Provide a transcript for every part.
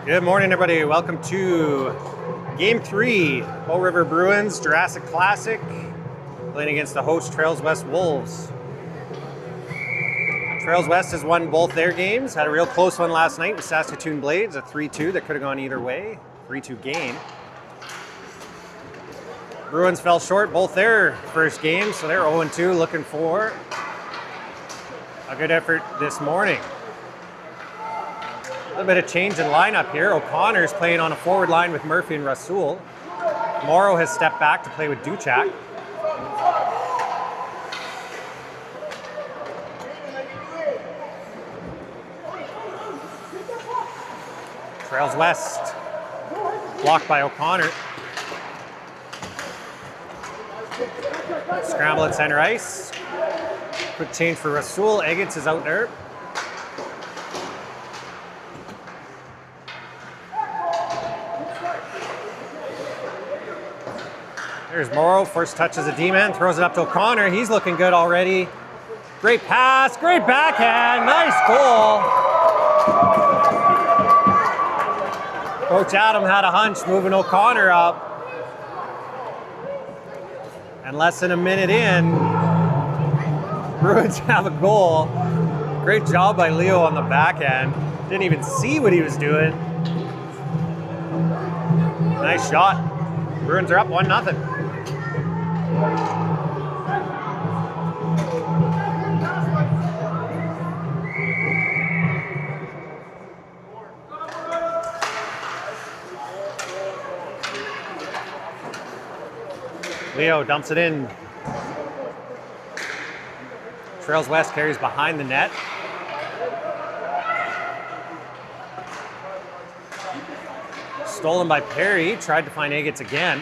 Good morning, everybody. Welcome to Game 3, Bow River Bruins Jurassic Classic, playing against the host Trails West Wolves. Trails West has won both their games, had a real close one last night with Saskatoon Blades, a 3-2 that could have gone either way, 3-2 game. Bruins fell short both their first games, so they're 0-2, looking for a good effort this morning. A little bit of change in lineup here. O'Connor's playing on a forward line with Murphy and Rasul. Morrow has stepped back to play with Duchak. Trails West, blocked by O'Connor. Scramble at center ice. Quick change for Rasul. Eggets is out there. There's Morrow, first touch as a D-man, throws it up to O'Connor. He's looking good already. Great pass, great backhand, nice goal. Coach Adam had a hunch moving O'Connor up. And less than a minute in, Bruins have a goal. Great job by Leo on the backhand. Didn't even see what he was doing. Nice shot. Bruins are up 1-0. Leo dumps it in. Trails West carries behind the net. Stolen by Perry, tried to find Eggets again.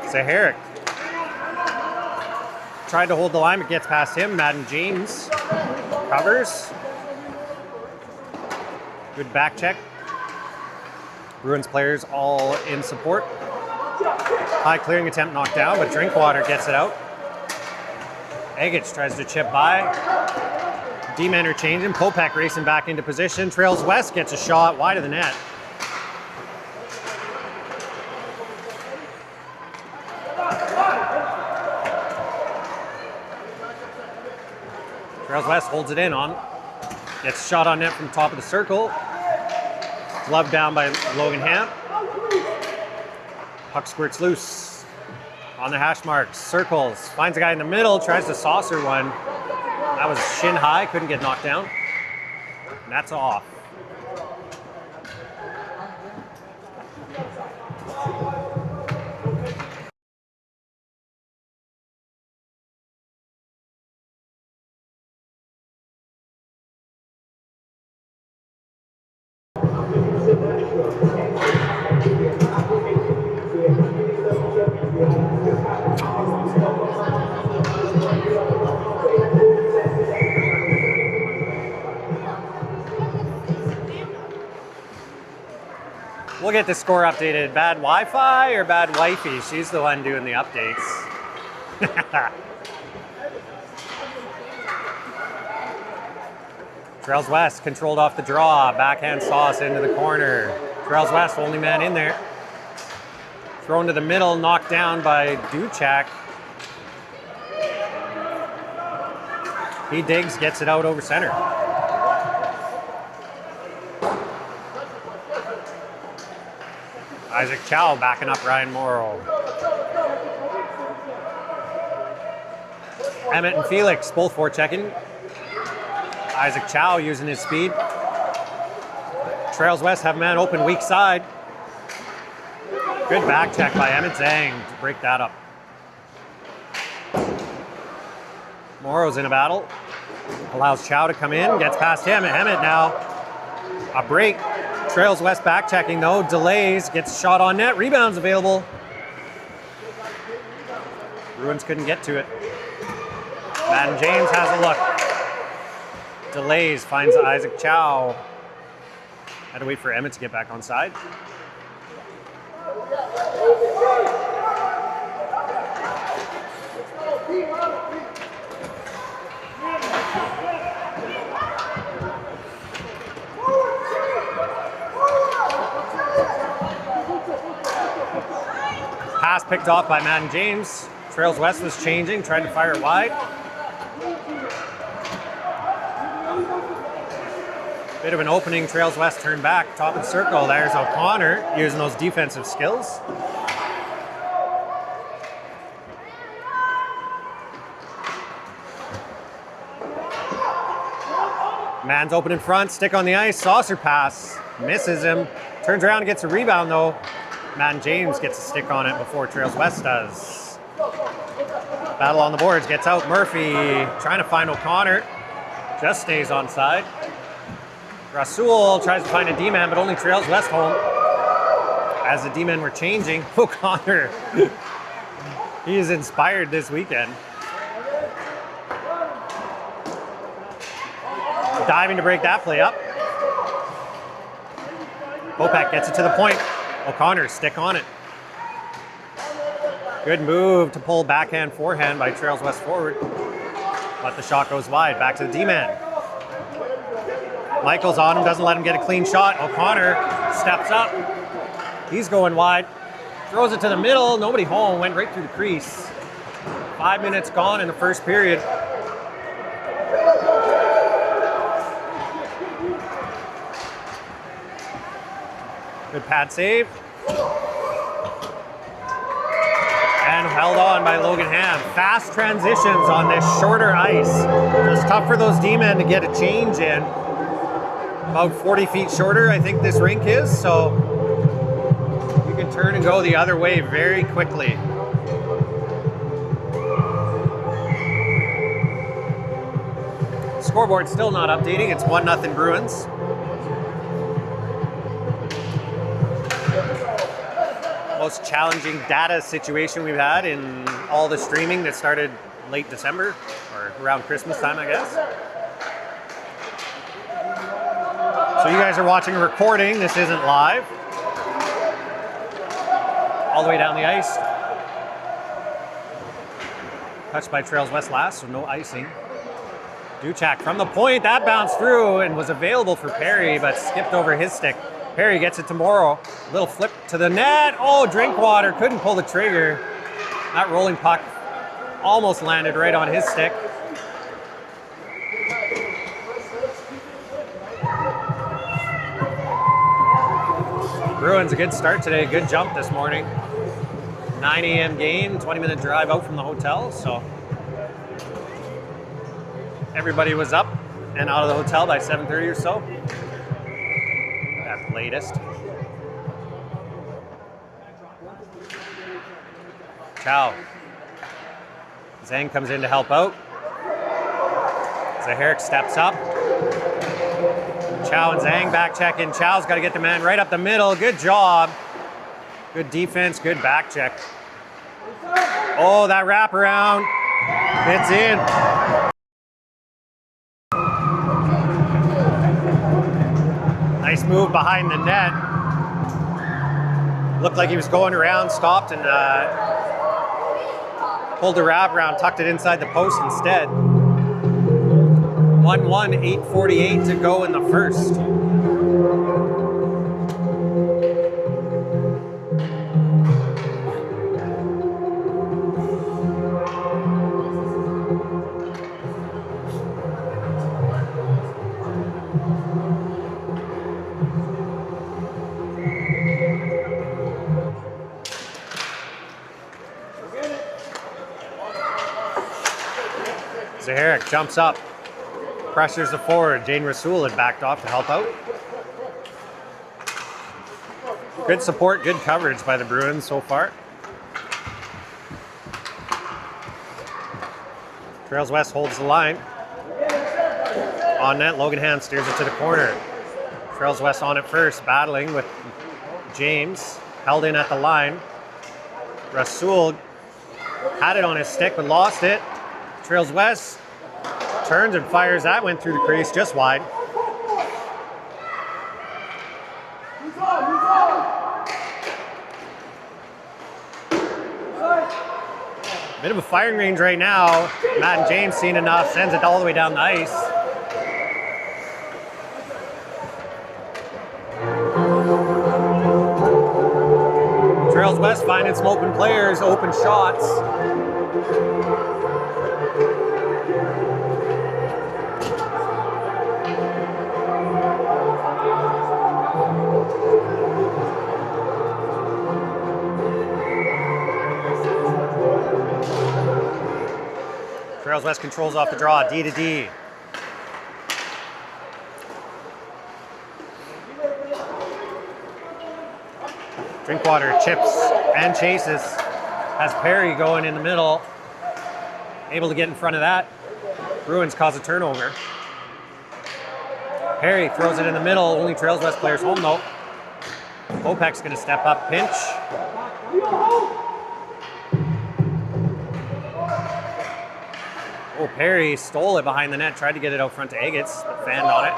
Zaharik tried to hold the line, but gets past him. Madden James covers. Good back check. Bruins players all in support. High clearing attempt knocked down, but Drinkwater gets it out. Eggets tries to chip by. D-men are changing. Popek racing back into position. Trails West gets a shot wide of the net. Trails West holds it in on. Gets shot on net from top of the circle. Glove down by Logan Hamp. Puck squirts loose on the hash marks. Circles. Finds a guy in the middle. Tries to saucer one. That was shin high. Couldn't get knocked down. And that's off. We'll get the score updated. Bad Wi-Fi or bad wifey? She's the one doing the updates. Trails West controlled off the draw. Backhand sauce into the corner. Trails West, only man in there. Thrown to the middle, knocked down by Duchak. He digs, gets it out over center. Isaac Chow backing up Ryan Morrow. Emmett and Felix both forechecking. Isaac Chow using his speed. Trails West have a man open weak side. Good back check by Emmett Zhang to break that up. Morrow's in a battle. Allows Chow to come in, gets past him. Emmett now. A break. Trails West back checking though, delays, gets shot on net, rebounds available. Bruins couldn't get to it. Madden James has a look. Delays, finds Isaac Chow. Had to wait for Emmett to get back on side. pass picked off by Matt and James. Trails West was changing, trying to fire wide. Bit of an opening, Trails West turned back, top of the circle. There's O'Connor using those defensive skills. Man's open in front, stick on the ice, saucer pass, misses him. Turns around and gets a rebound though. Matt and James gets a stick on it before Trails West does. Battle on the boards, gets out Murphy, trying to find O'Connor. Just stays onside. Rasul tries to find a D-man, but only Trails West home. As the D-men were changing, O'Connor, he is inspired this weekend. Diving to break that play up. Popek gets it to the point. O'Connor stick on it. Good move to pull backhand forehand by Trails West forward. But the shot goes wide. Back to the D-man. Michael's on him, doesn't let him get a clean shot. O'Connor steps up. He's going wide. Throws it to the middle. Nobody home. Went right through the crease. 5 minutes gone in the first period. Good pad save. And held on by Logan Ham. Fast transitions on this shorter ice. It's tough for those D-men to get a change in. About 40 feet shorter, I think this rink is, so you can turn and go the other way very quickly. Scoreboard still not updating. It's 1-0 Bruins. Most challenging data situation we've had in all the streaming that started late December or around Christmas time, I guess. So you guys are watching a recording. This isn't live. All the way down the ice. Touched by Trails West last, so no icing. Duchak from the point, that bounced through and was available for Perry, but skipped over his stick. Perry gets it to Morrow. Little flip to the net. Oh, Drinkwater couldn't pull the trigger. That rolling puck almost landed right on his stick. Bruins a good start today. Good jump this morning. 9 a.m. game, 20-minute drive out from the hotel. So everybody was up and out of the hotel by 7:30 or so. At latest. Chow. Zhang comes in to help out. Zaharik steps up. Chow and Zhang back checking. Chow's got to get the man right up the middle. Good job. Good defense, good back check. Oh, that wraparound. It's in. Nice move behind the net. Looked like he was going around, stopped, and pulled the wraparound, tucked it inside the post instead. 1-1, 8:48 to go in the first. Zaharik jumps up, pressures the forward. Jane Rasul had backed off to help out. Good support, good coverage by the Bruins so far. Trails West holds the line. On net, Logan Ham steers it to the corner. Trails West on it first, battling with James. Held in at the line. Rasul had it on his stick but lost it. Trails West turns and fires. That went through the crease just wide. Bit of a firing range right now. Matt and James seen enough, sends it all the way down the ice. Trails West finding some open players, open shots. Trails West controls off the draw, D to D. Drinkwater chips and chases. Has Perry going in the middle. Able to get in front of that. Bruins cause a turnover. Perry throws it in the middle. Only Trails West players home though. Popek's going to step up, pinch. Oh, Perry stole it behind the net. Tried to get it out front to Agates, but fanned on it.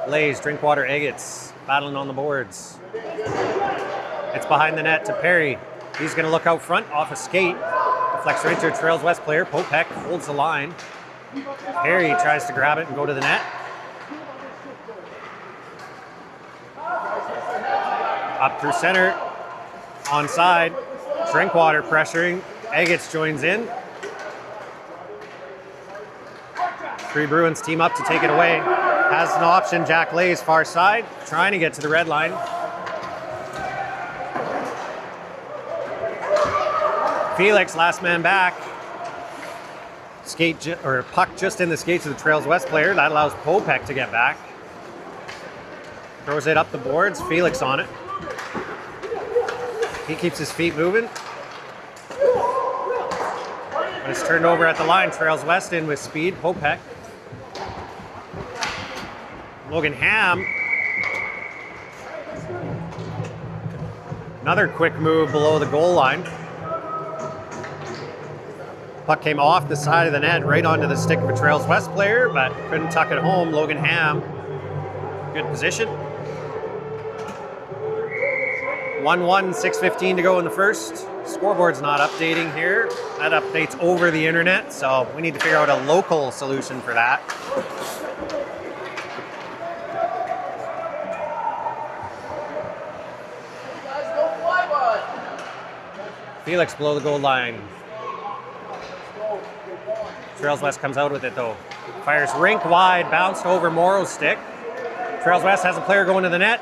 Blaze, Drinkwater, Agates battling on the boards. It's behind the net to Perry. He's going to look out front off a skate. Deflects right to a Trails West player. Popek holds the line. Perry tries to grab it and go to the net. Up through center. Onside. Drinkwater pressuring. Agates joins in. 3 Bruins team up to take it away. Has an option. Jack Lays far side. Trying to get to the red line. Felix, last man back. Puck just in the skates of the Trails West player. That allows Popek to get back. Throws it up the boards. Felix on it. He keeps his feet moving. When it's turned over at the line, Trails West in with speed. Popek. Logan Ham. Another quick move below the goal line. Puck came off the side of the net right onto the stick of a Trails West player, but couldn't tuck it home. Logan Ham, good position. 1-1, 6:15 to go in the first. Scoreboard's not updating here. That updates over the internet, so we need to figure out a local solution for that. Felix below the goal line. Trails West comes out with it though. Fires rink wide, bounced over Morrow's stick. Trails West has a player going to the net.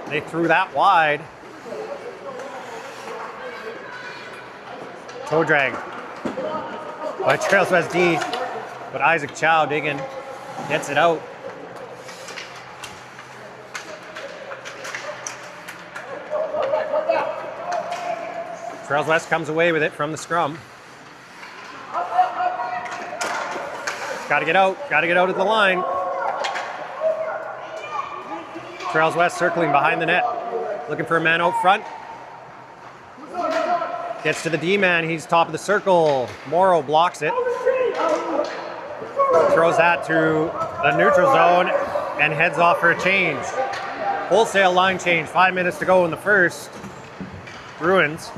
They threw that wide. Toe drag by Trails West D, but Isaac Chow digging, gets it out. Trails West comes away with it from the scrum. Got to get out at the line. Trails West circling behind the net, looking for a man out front. Gets to the D-man, he's top of the circle. Morrow blocks it. Throws that to the neutral zone and heads off for a change. Wholesale line change, 5 minutes to go in the first. Bruins.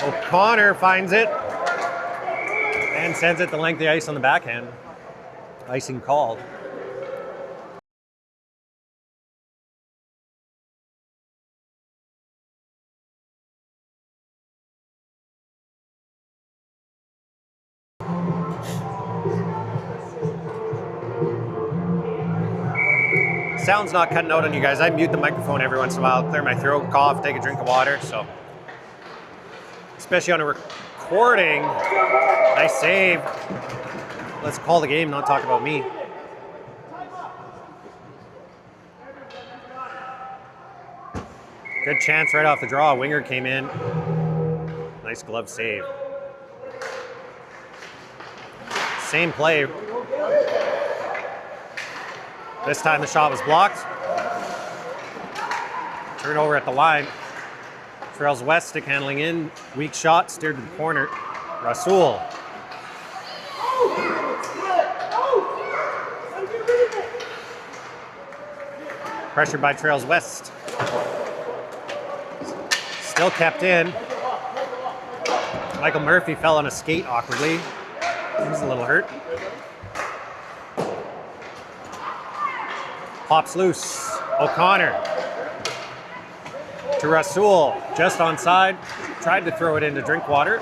O'Connor finds it and sends it the length of the ice on the backhand. Icing called. Sound's not cutting out on you guys. I mute the microphone every once in a while, clear my throat, cough, take a drink of water, so. Especially on a recording. Nice save. Let's call the game, not talk about me. Good chance right off the draw. Winger came in. Nice glove save. Same play. This time the shot was blocked. Turnover at the line. Trails West stick handling in. Weak shot, steered to the corner. Rasul. Pressured by Trails West. Still kept in. Michael Murphy fell on a skate awkwardly. He was a little hurt. Pops loose. O'Connor to Rasul, just onside. Tried to throw it into Drinkwater.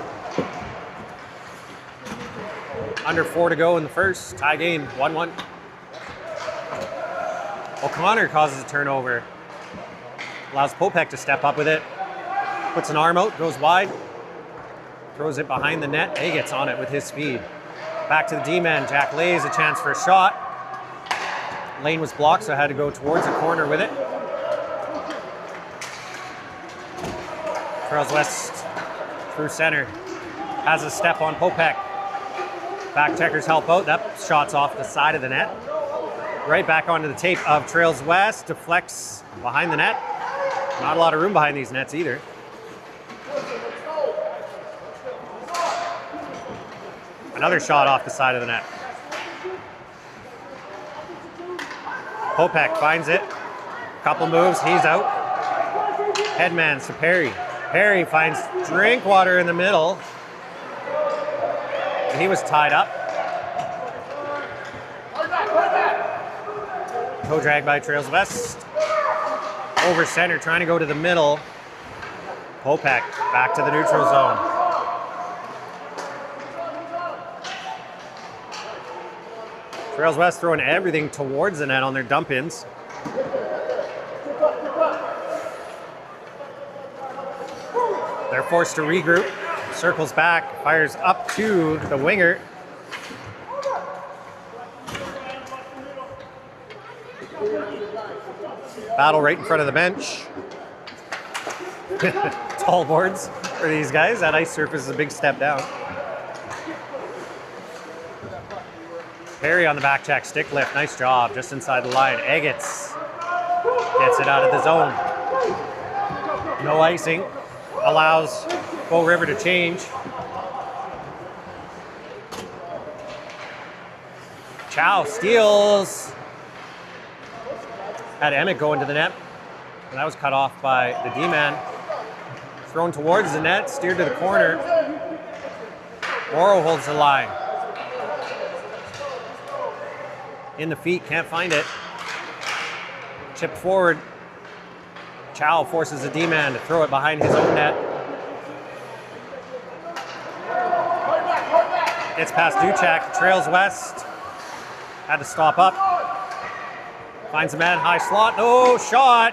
Under 4 to go in the first. Tie game, 1-1. O'Connor causes a turnover. Allows Popek to step up with it. Puts an arm out, goes wide. Throws it behind the net. A gets on it with his speed. Back to the D-man. Jack Lays a chance for a shot. Lane was blocked, so had to go towards the corner with it. Trails West through center. Has a step on Popek. Back checkers help out. That shot's off the side of the net. Right back onto the tape of Trails West. Deflects behind the net. Not a lot of room behind these nets either. Another shot off the side of the net. Popek finds it. Couple moves, he's out. Headman's to Perry. Perry finds Drinkwater in the middle. He was tied up. Toe drag by Trails West. Over center, trying to go to the middle. Popek back to the neutral zone. Trails West throwing everything towards the net on their dump-ins. They're forced to regroup. Circles back, fires up to the winger. Battle right in front of the bench. Tall boards for these guys. That ice surface is a big step down. Perry on the back check, stick lift, nice job, just inside the line. Eggets gets it out of the zone. No icing, allows Bow River to change. Chow steals. Had Emmett go into the net, and that was cut off by the D-man. Thrown towards the net, steered to the corner. Morrow holds the line. In the feet, can't find it. Chipped forward. Chow forces the D-man to throw it behind his own net. Gets past Duchek, trails west. Had to stop up. Finds a man, high slot. No shot.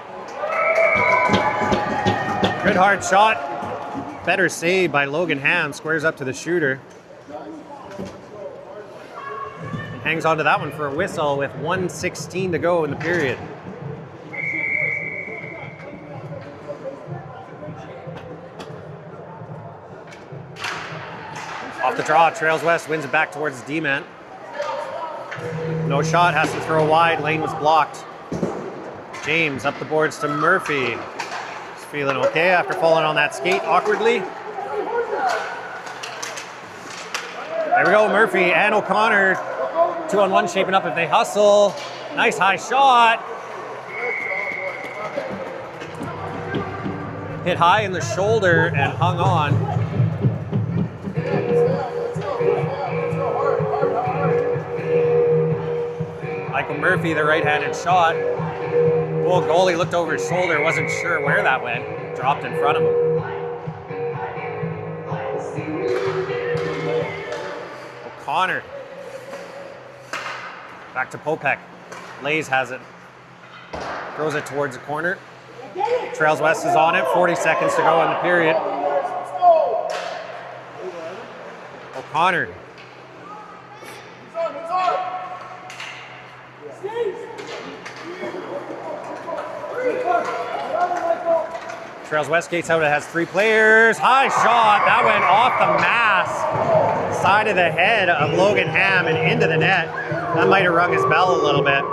Good hard shot. Better save by Logan Ham. Squares up to the shooter. Hangs on to that one for a whistle with 1:16 to go in the period. Off the draw, Trails West wins it back towards the D-man. No shot, has to throw wide. Lane was blocked. James up the boards to Murphy. He's feeling okay after falling on that skate awkwardly. There we go, Murphy and O'Connor. 2-on-1 shaping up if they hustle. Nice high shot. Hit high in the shoulder and hung on. Michael Murphy, the right-handed shot. Well, goalie looked over his shoulder, wasn't sure where that went. Dropped in front of him. O'Connor. Back to Popek. Lays has it. Throws it towards the corner. Trails West is on it. 40 seconds to go in the period. O'Connor. Trails West gates out. It has 3 players. High shot. That went off the mask. Side of the head of Logan Ham and into the net. That might have rung his bell a little bit.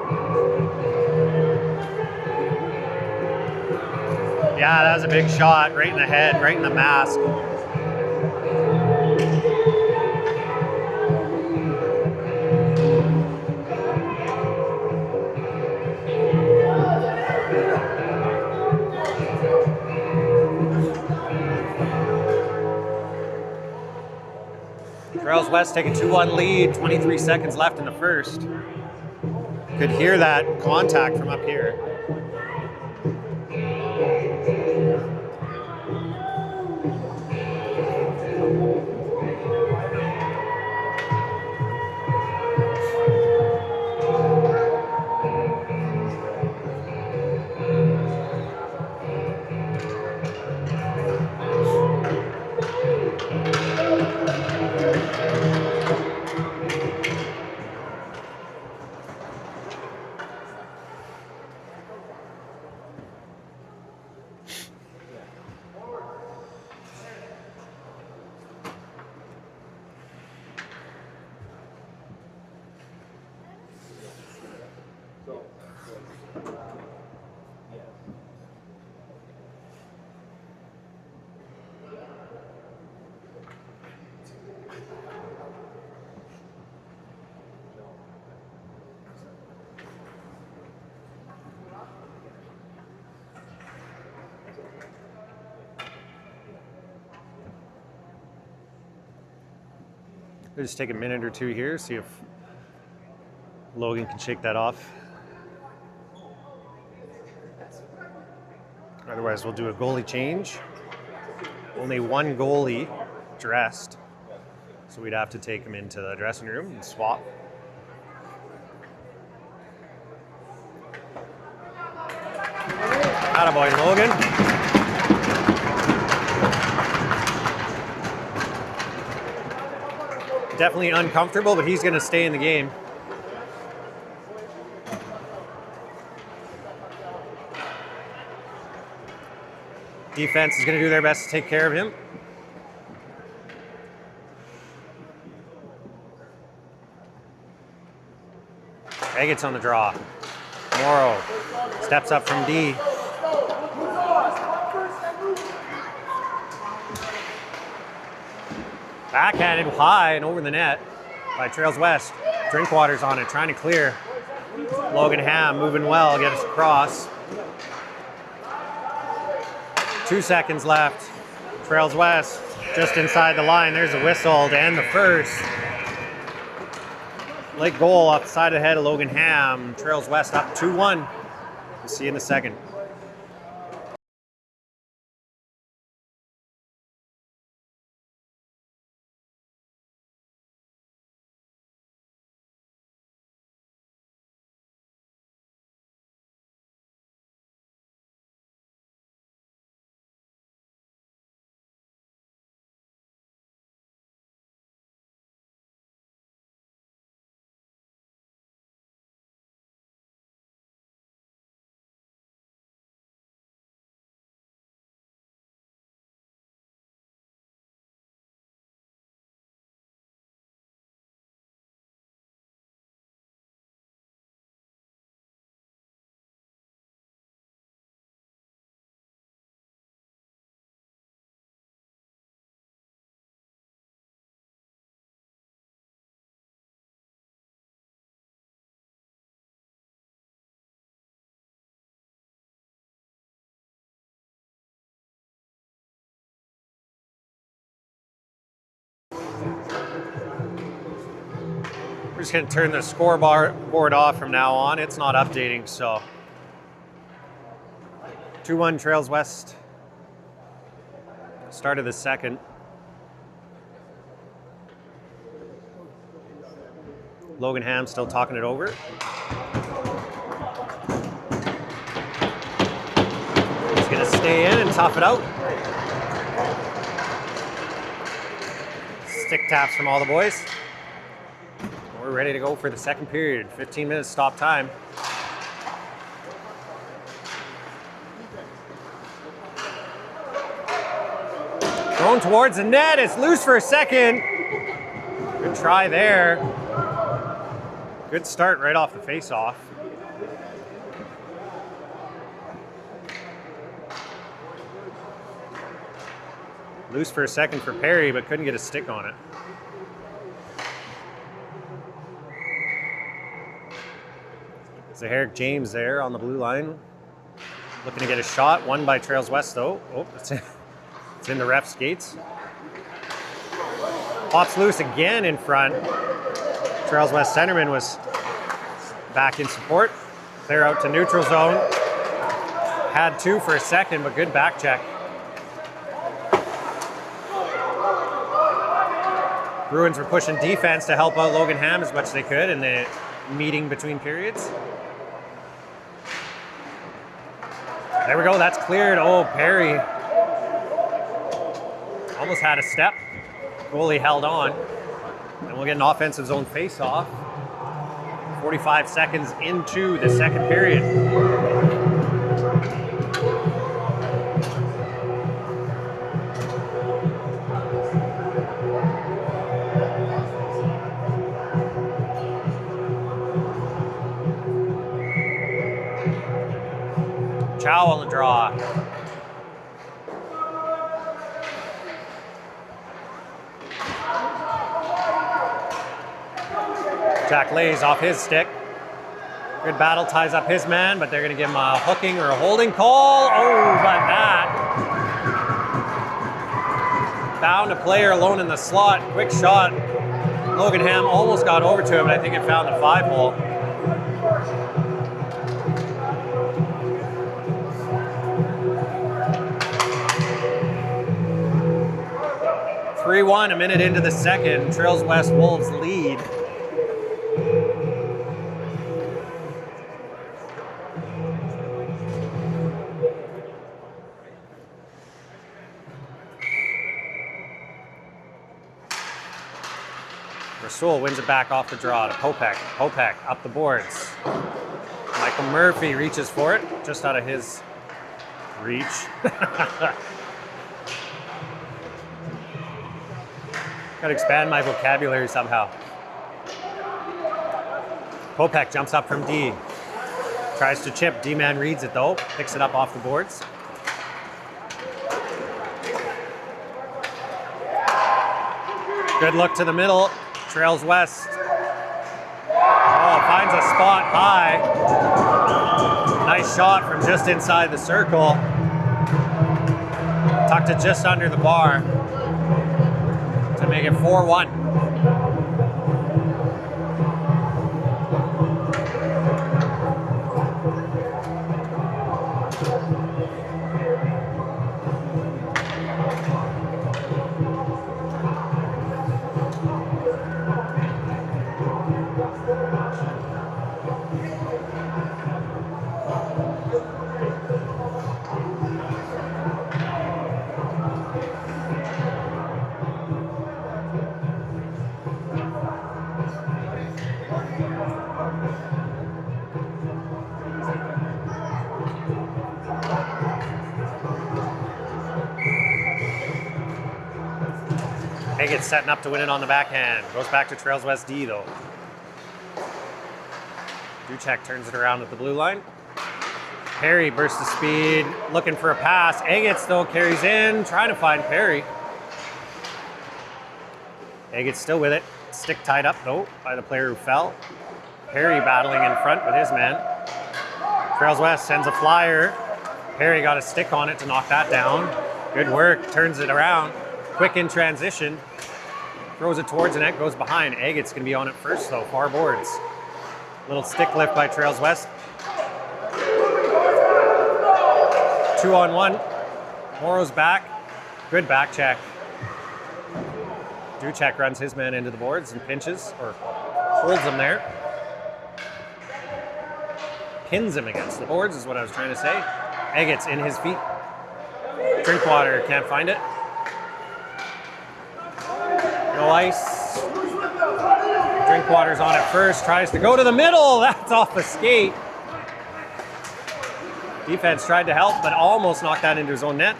Yeah, that was a big shot. Right in the head, right in the mask. Trails West take a 2-1 lead, 23 seconds left in the first. Could hear that contact from up here. We'll just take a minute or two here, see if Logan can shake that off. Otherwise, we'll do a goalie change. Only one goalie dressed, so we'd have to take him into the dressing room and swap. Attaboy, Logan. Definitely uncomfortable, but he's going to stay in the game. Defense is going to do their best to take care of him. Agate on the draw. Morrow steps up from D. Backhanded high and over the net by Trails West. Drinkwater's on it, trying to clear. Logan Ham moving well, get us across. 2 seconds left. Trails West just inside the line. There's a whistle to end the first. Late goal off the side of the head of Logan Ham. Trails West up 2-1. We'll see you in the second. We're just going to turn the scoreboard off from now on. It's not updating, so 2-1 Trails West. Start of the second. Logan Ham still talking it over. He's going to stay in and tough it out. Stick taps from all the boys. We're ready to go for the second period. 15 minutes stop time. Thrown towards the net. It's loose for a second. Good try there. Good start right off the face-off. Loose for a second for Perry, but couldn't get a stick on it. Zaharic James there on the blue line. Looking to get a shot. Won by Trails West, though. Oh, it's in the ref's skates. Pops loose again in front. Trails West centerman was back in support. Clear out to neutral zone. Had two for a second, but good back check. Bruins were pushing defense to help out Logan Ham as much as they could in the meeting between periods. There we go, that's cleared. Oh, Perry almost had a step. Goalie held on. And we'll get an offensive zone face-off. 45 seconds into the second period. Chow on the draw. Jack lays off his stick. Good battle, ties up his man, but they're going to give him a hooking or a holding call. Oh, but that. Found a player alone in the slot. Quick shot. Logan Ham almost got over to him, and I think it found the 5-hole. 3-1, a minute into the second. Trails West Wolves lead. Rasul wins it back off the draw to Popek. Popek up the boards. Michael Murphy reaches for it, just out of his reach. Got to expand my vocabulary somehow. Popek jumps up from D. Tries to chip. D-man reads it though. Picks it up off the boards. Good look to the middle. Trails West. Oh, finds a spot high. Nice shot from just inside the circle. Tucked it just under the bar to make it 4-1. Haggett's setting up to win it on the backhand. Goes back to Trails West D though. Duchek turns it around at the blue line. Perry bursts the speed, looking for a pass. Agate though carries in, trying to find Perry. Agate's still with it. Stick tied up though by the player who fell. Perry battling in front with his man. Trails West sends a flyer. Perry got a stick on it to knock that down. Good work, turns it around. Quick in transition. Throws it towards the net, goes behind. Agate's going to be on it first though, far boards. Little stick lift by Trails West. 2-on-1. Morrow's back. Good back check. Duchek runs his man into the boards and pinches, or holds him there. Pins him against the boards is what I was trying to say. Agate's in his feet. Drinkwater can't find it. No ice. Drinkwater's on it first, tries to go to the middle. That's off the skate. Defense tried to help, but almost knocked that into his own net.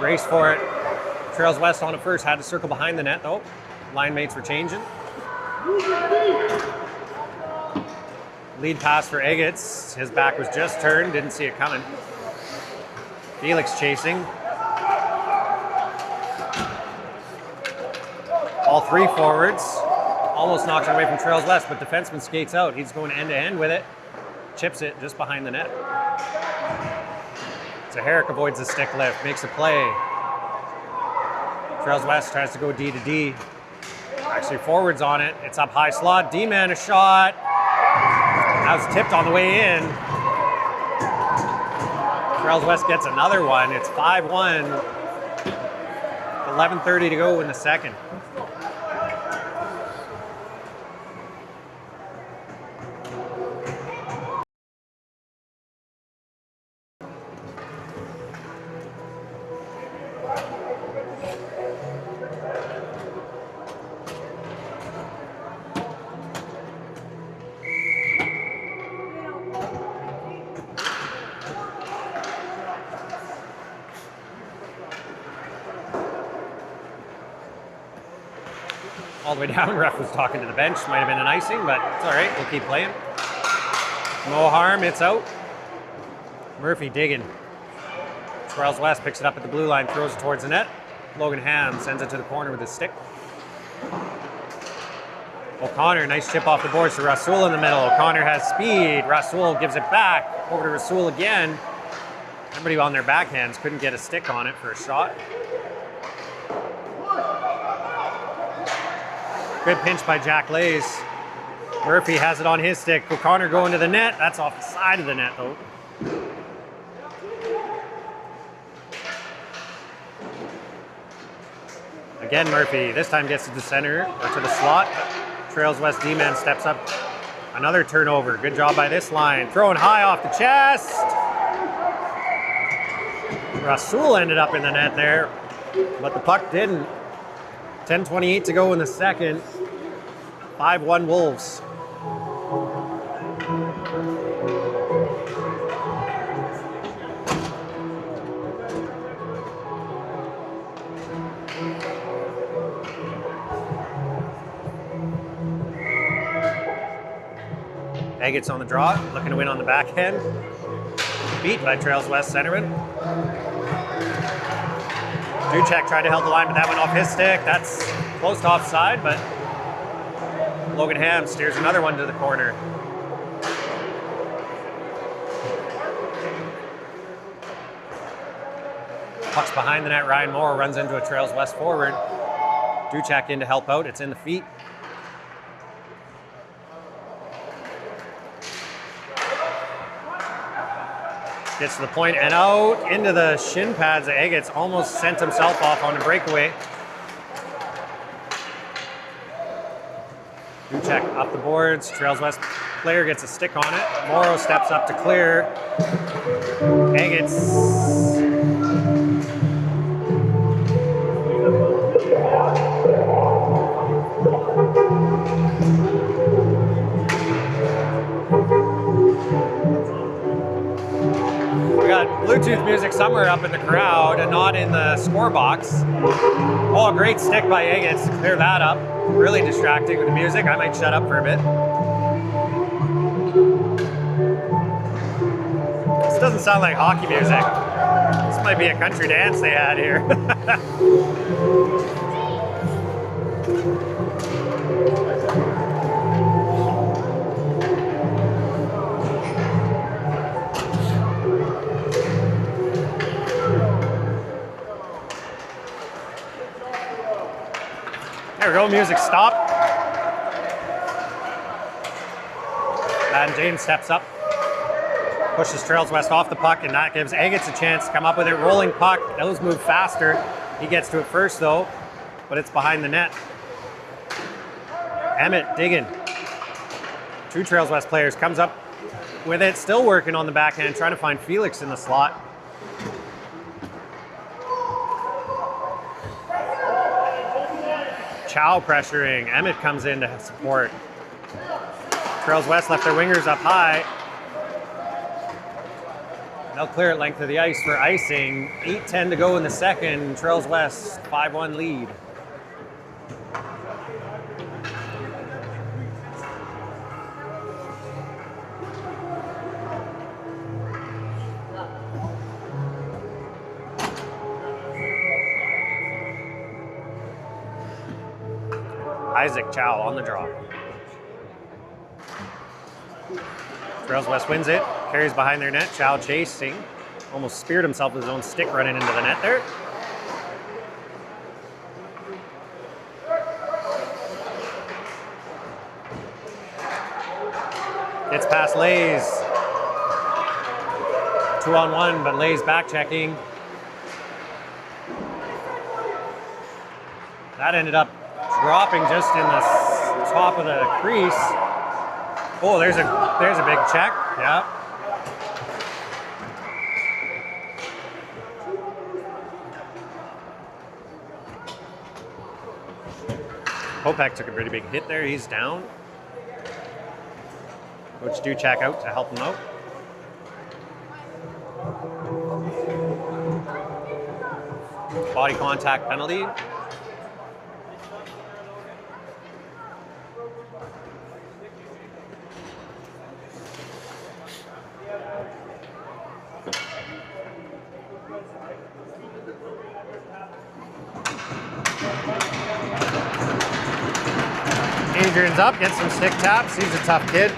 Race for it. Trails West on it first, had to circle behind the net though. Line mates were changing. Lead pass for Agates. His back was just turned, didn't see it coming. Felix chasing. All three forwards. Almost knocks it away from Trails West, but defenseman skates out. He's going end-to-end with it. Chips it just behind the net. Herrick avoids the stick lift, makes a play. Trails West tries to go D to D. Actually forwards on it. It's up high slot. D-man a shot. That was tipped on the way in. Trails West gets another one. It's 5-1. 11:30 to go in the second. All the way down, ref was talking to the bench. Might have been an icing, but it's all right. We'll keep playing. No harm, it's out. Murphy digging. Trails West picks it up at the blue line, throws it towards the net. Logan Ham sends it to the corner with his stick. O'Connor, nice chip off the boards to Rasul in the middle. O'Connor has speed. Rasul gives it back. Over to Rasul again. Everybody on their backhands couldn't get a stick on it for a shot. Good pinch by Jack Lays. Murphy has it on his stick. O'Connor going to the net. That's off the side of the net, though. Again, Murphy this time gets to the center or to the slot. Trails West D-man steps up. Another turnover. Good job by this line. Throwing high off the chest. Rasul ended up in the net there, but the puck didn't. 10:28 to go in the second. 5-1 Wolves. Agats on the draw, looking to win on the backhand. Beat by Trails West centerman. Duchek tried to hold the line, but that went off his stick. That's close to offside, but Logan Ham steers another one to the corner. Puck's behind the net. Ryan Moore runs into a Trails West forward. Duchek in to help out. It's in the feet. Gets to the point and out into the shin pads. Agats almost sent himself off on a breakaway. Duchek up the boards. Trails West player gets a stick on it. Morrow steps up to clear. Agats. Bluetooth music somewhere up in the crowd and not in the score box. Oh, a great stick by Agats to clear that up. Really distracting with the music. I might shut up for a bit. This doesn't sound like hockey music. This might be a country dance they had here. There we go, music stopped. And James steps up, pushes Trails West off the puck, and that gives Agats a chance to come up with it. Rolling puck, those move faster. He gets to it first though, but it's behind the net. Emmett digging. Two Trails West players, comes up with it, still working on the backhand, trying to find Felix in the slot. Chow pressuring. Emmett comes in to support. Trails West left their wingers up high. They'll clear it length of the ice for icing. 8:10 to go in the second. Trails West 5-1 lead. Isaac Chow on the draw. Trails West wins it, carries behind their net. Chow chasing Almost speared himself with his own stick running into the net there. Gets past Lays. 2-on-1, but Lays back checking. That ended up dropping just in the top of the crease. Oh, there's a big check. Yeah. Popek took a pretty big hit there. He's down. Coach Duchek out to help him out. Body contact penalty. Adrian's up, gets some stick taps. He's a tough kid.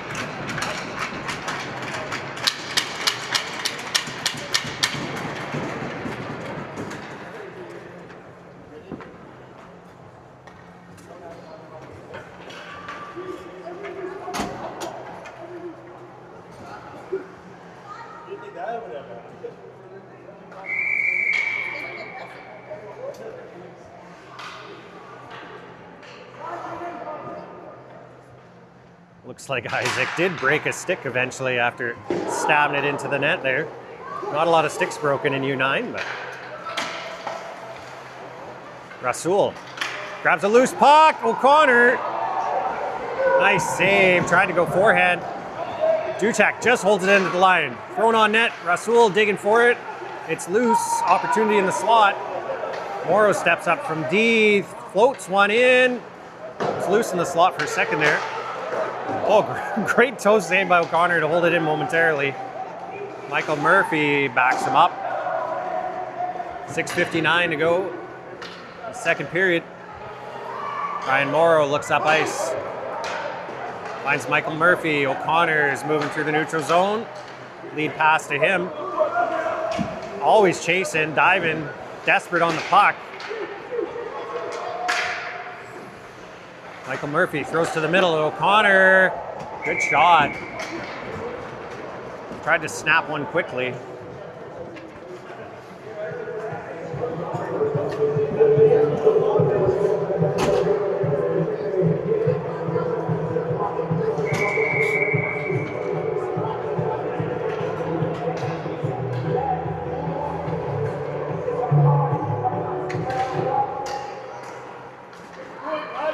Looks like Isaac did break a stick eventually after stabbing it into the net there. Not a lot of sticks broken in U9, but Rasul grabs a loose puck. O'Connor, nice save. Tried to go forehand. Duchek just holds it into the line. Thrown on net. Rasul digging for it. It's loose. Opportunity in the slot. Morrow steps up from D. Floats one in. It's loose in the slot for a second there. Oh, great toe save by O'Connor to hold it in momentarily. Michael Murphy backs him up. 6:59 to go. Second period. Ryan Morrow looks up ice. Finds Michael Murphy. O'Connor is moving through the neutral zone. Lead pass to him. Always chasing, diving, desperate on the puck. Michael Murphy throws to the middle of O'Connor. Good shot. Tried to snap one quickly.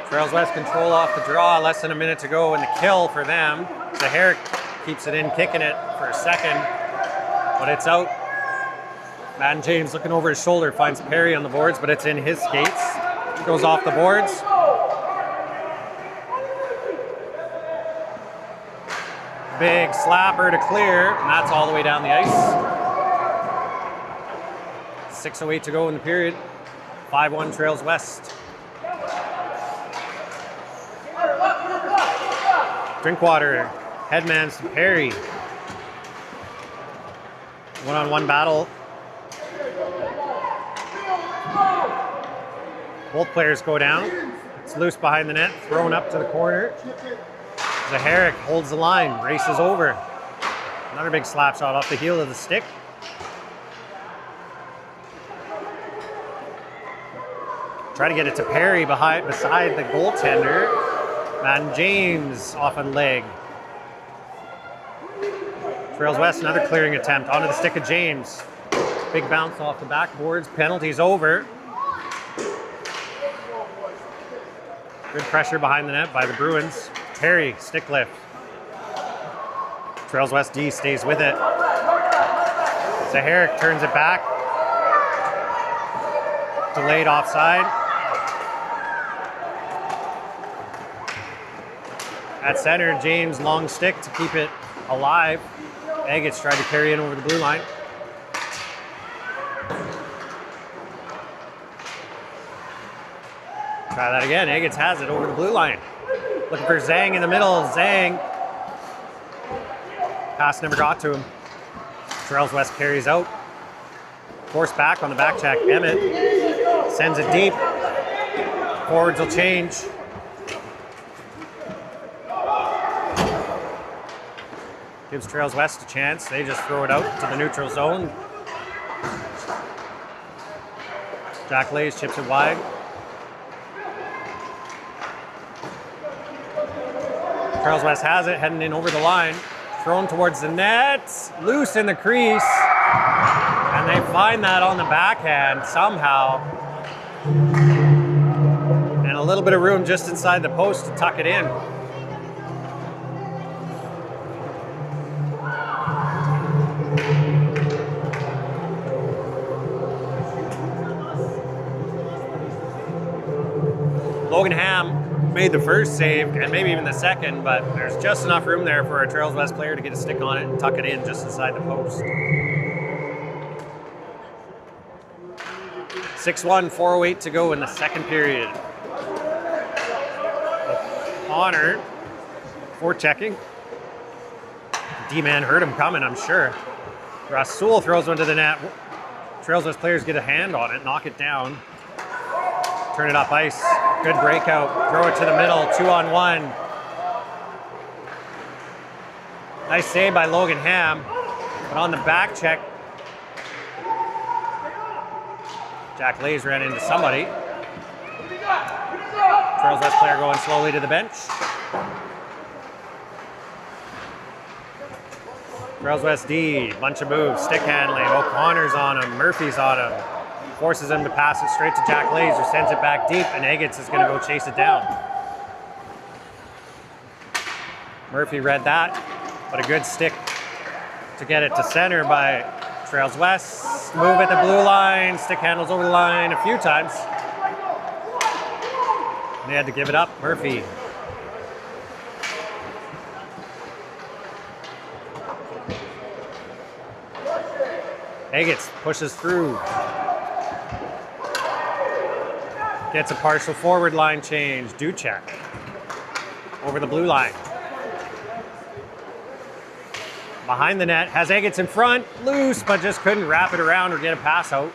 Trails West control off the draw, less than a minute to go in the kill for them. Zaharik keeps it in, kicking it for a second, but it's out. Madden James looking over his shoulder, finds Perry on the boards, but it's in his skates. Goes off the boards. Big slapper to clear, and that's all the way down the ice. 6:08 to go in the period. 5-1 Trails West. Drinkwater, headmans to Perry. One-on-one battle. Both players go down. It's loose behind the net, thrown up to the corner. Zaharik holds the line, races over. Another big slap shot off the heel of the stick. Try to get it to Perry beside the goaltender. Madden James off on leg. Trails West, another clearing attempt onto the stick of James. Big bounce off the backboards. Penalty's over. Good pressure behind the net by the Bruins. Perry, stick lift. Trails West D stays with it. Zaharik turns it back. Delayed offside. At center, James long stick to keep it alive. Agats tried to carry in over the blue line. Try that again. Agats has it over the blue line. Looking for Zhang in the middle. Zhang. Pass never got to him. Trails West carries out. Forced back on the back check. Emmett sends it deep. Forwards will change. Gives Trails West a chance. They just throw it out to the neutral zone. Jack Lays chips it wide. Trails West has it, heading in over the line. Thrown towards the net. Loose in the crease. And they find that on the backhand somehow. And a little bit of room just inside the post to tuck it in. Logan Ham made the first save and maybe even the second, but there's just enough room there for a Trails West player to get a stick on it and tuck it in just inside the post. 6-1, 4:08 to go in the second period. Honor for checking. D-man heard him coming, I'm sure. Rasul throws one to the net. Trails West players get a hand on it, knock it down. Turn it up ice. Good breakout. Throw it to the middle. 2-on-1. Nice save by Logan Ham. But on the back check, Jack Lays ran into somebody. Trails West player going slowly to the bench. Trails West D, bunch of moves, stick handling. O'Connor's on him, Murphy's on him. Forces him to pass it straight to Jack Lays, who sends it back deep, and Eggetts is going to go chase it down. Murphy read that, but a good stick to get it to center by Trails West. Move at the blue line, stick handles over the line a few times. And they had to give it up, Murphy. Eggetts pushes through. Gets a partial forward line change. Duchek over the blue line. Behind the net, has Eggetts in front. Loose, but just couldn't wrap it around or get a pass out.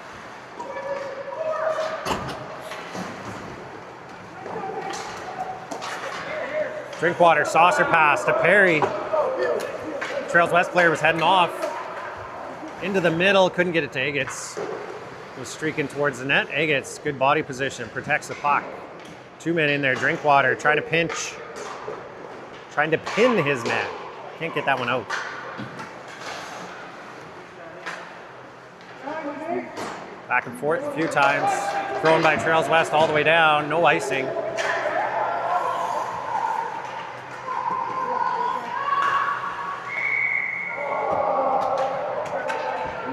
Drinkwater, saucer pass to Perry. Trails West player was heading off. Into the middle, couldn't get it to Eggetts. Was streaking towards the net. Eggetts, good body position, protects the puck. 2 men in there. Drinkwater trying to pinch, trying to pin his man. Can't get that one out. Back and forth a few times. Thrown by Trails West all the way down. No icing.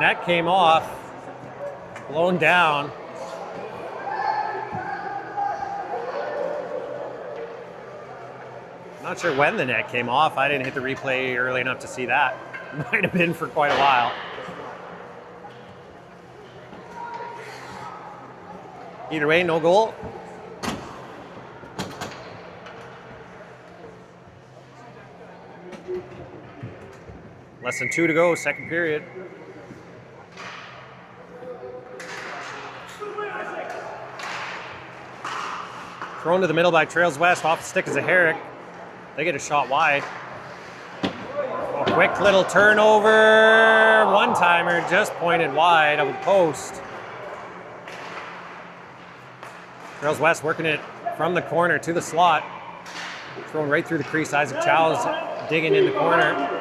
Net came off. Blown down. Not sure when the net came off. I didn't hit the replay early enough to see that. Might have been for quite a while. Either way, no goal. Less than 2 to go, second period. Thrown to the middle by Trails West, off the stick is a Herrick. They get a shot wide. A quick little turnover. One-timer just pointed wide of the post. Trails West working it from the corner to the slot. Thrown right through the crease. Isaac Chow's digging in the corner.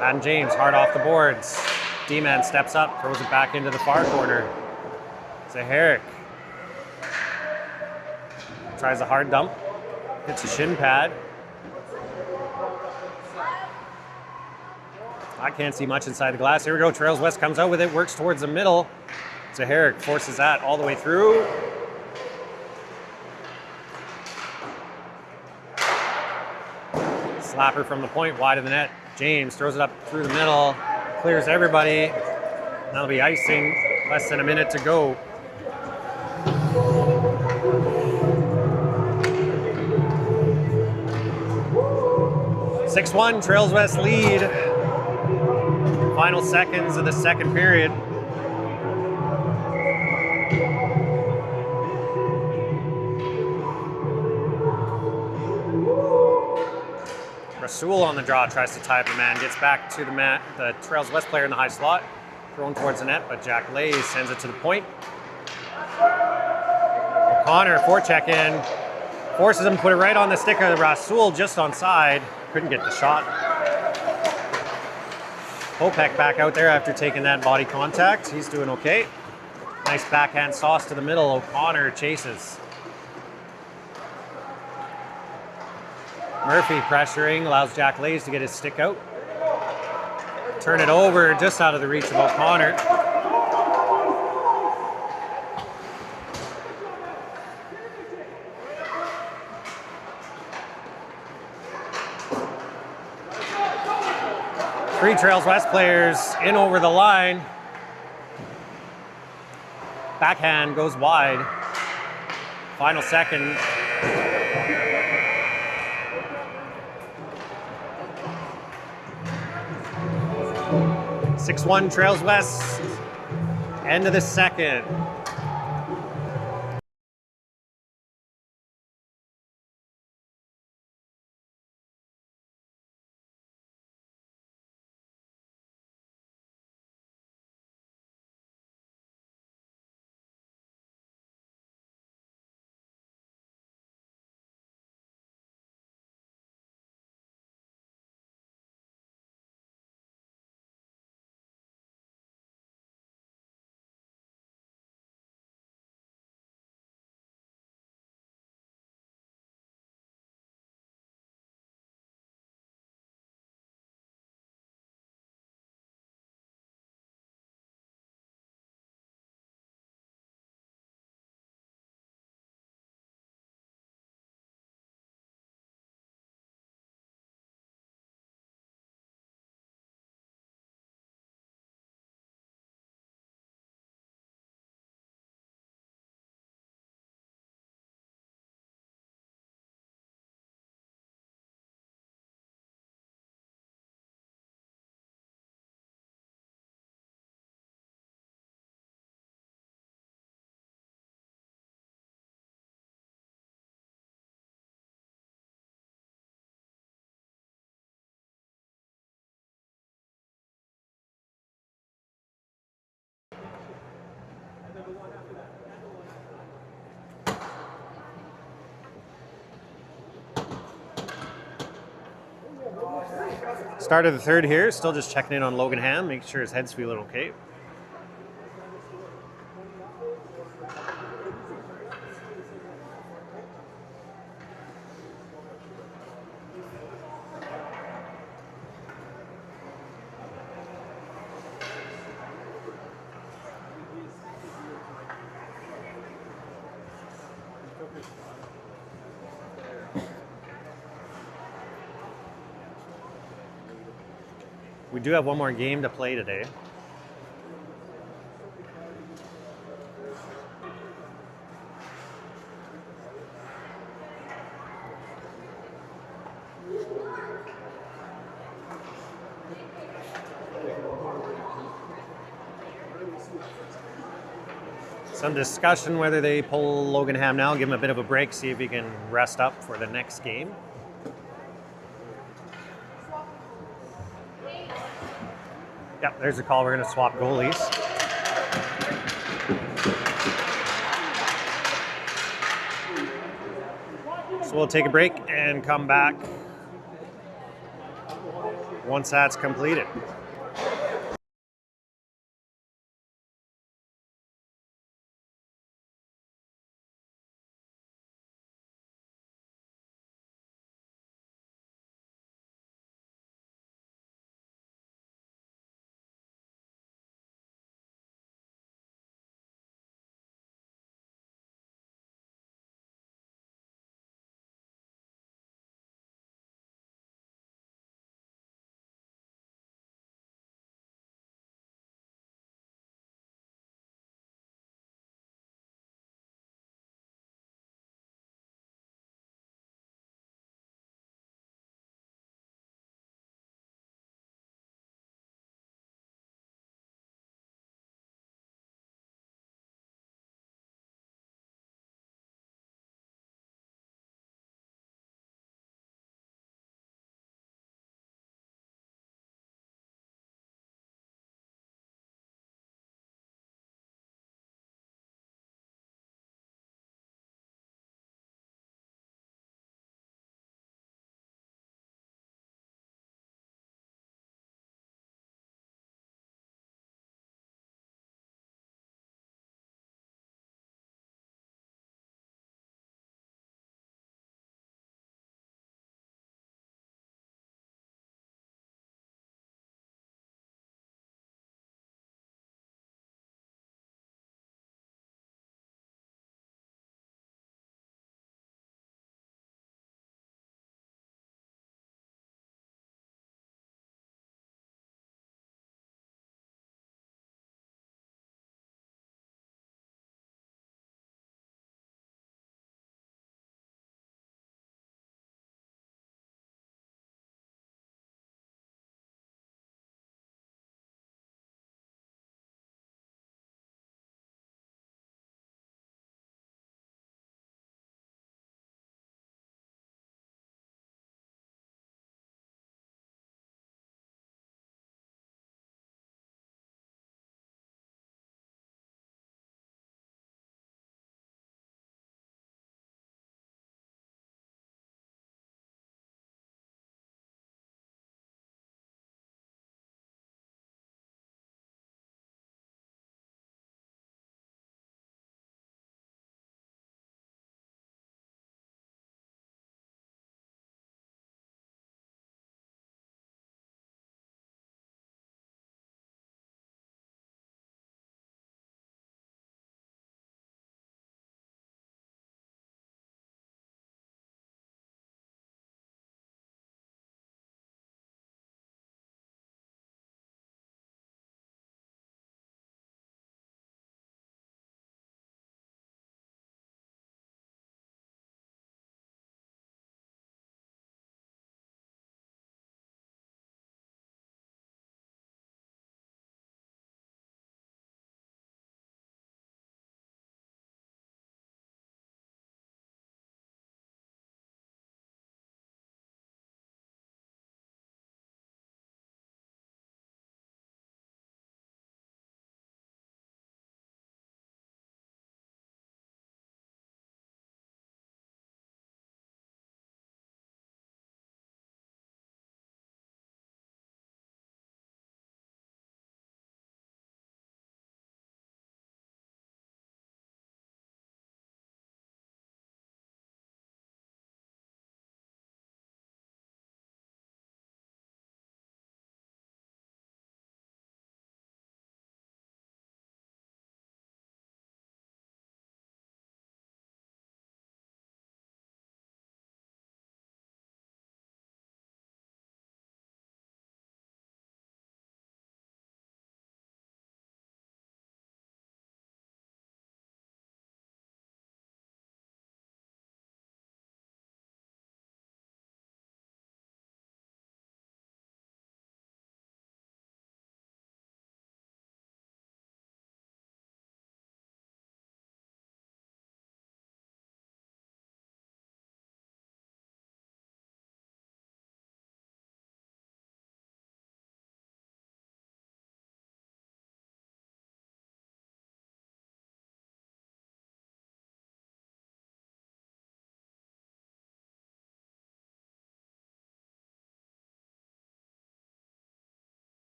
Adam James hard off the boards. D-man steps up, throws it back into the far corner. It's a Herrick. Tries a hard dump. Hits a shin pad. I can't see much inside the glass. Here we go. Trails West comes out with it, works towards the middle. It's a Herrick, forces that all the way through. Slapper from the point, wide of the net. James throws it up through the middle, clears everybody. That'll be icing. Less than a minute to go. Six-1, Trails West lead. Final seconds of the second period. Rasul on the draw tries to tie up the man, gets back to the Trails West player in the high slot, thrown towards the net, but Jack Lays sends it to the point. O'Connor forecheck in, forces him to put it right on the stick of Rasul, just onside, couldn't get the shot. Popek back out there after taking that body contact, he's doing okay. Nice backhand sauce to the middle, O'Connor chases. Murphy pressuring, allows Jack Lays to get his stick out. Turn it over, just out of the reach of O'Connor. Three Trails West players in over the line. Backhand goes wide. Final second. (6-1) Trails West. End of the second. Start of the third here, still just checking in on Logan Ham, making sure his head's feeling okay. We do have one more game to play today. Some discussion whether they pull Logan Ham now, give him a bit of a break, see if he can rest up for the next game. Yep, there's a call. We're going to swap goalies. So we'll take a break and come back once that's completed.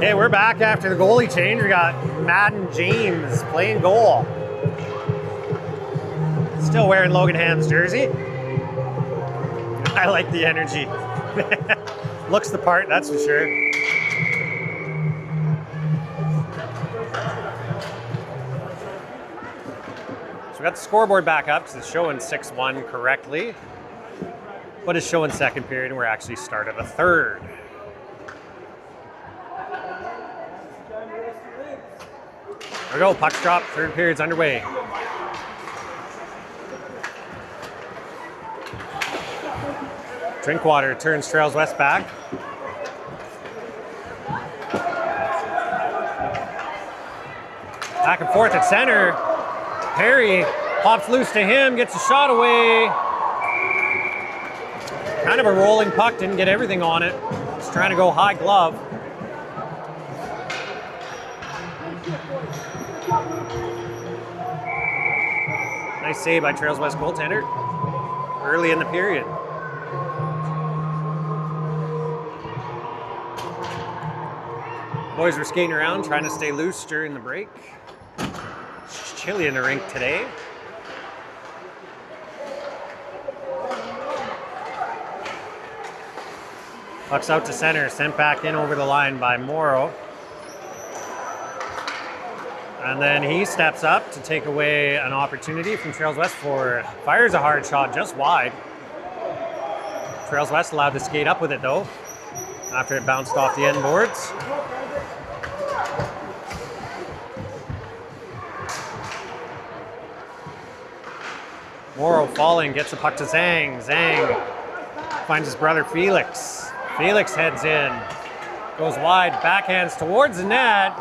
Okay, we're back after the goalie change. We got Madden James playing goal. Still wearing Logan Ham's jersey. I like the energy. Looks the part, that's for sure. So we got the scoreboard back up because it's showing 6-1 correctly. But it's showing second period and we're actually started a third. There we go, puck's dropped, third period's underway. Drinkwater turns Trails West back. Back and forth at center. Perry pops loose to him, gets a shot away. Kind of a rolling puck, didn't get everything on it. Just trying to go high glove. Nice save by Trails West goaltender early in the period. Boys were skating around, trying to stay loose during the break. It's chilly in the rink today. Puck's out to center, sent back in over the line by Morrow. And then he steps up to take away an opportunity from Trails West for fires a hard shot just wide. Trails West allowed to skate up with it though, after it bounced off the end boards. Morrow falling, gets the puck to Zhang. Zhang finds his brother Felix. Felix heads in, goes wide, backhands towards the net.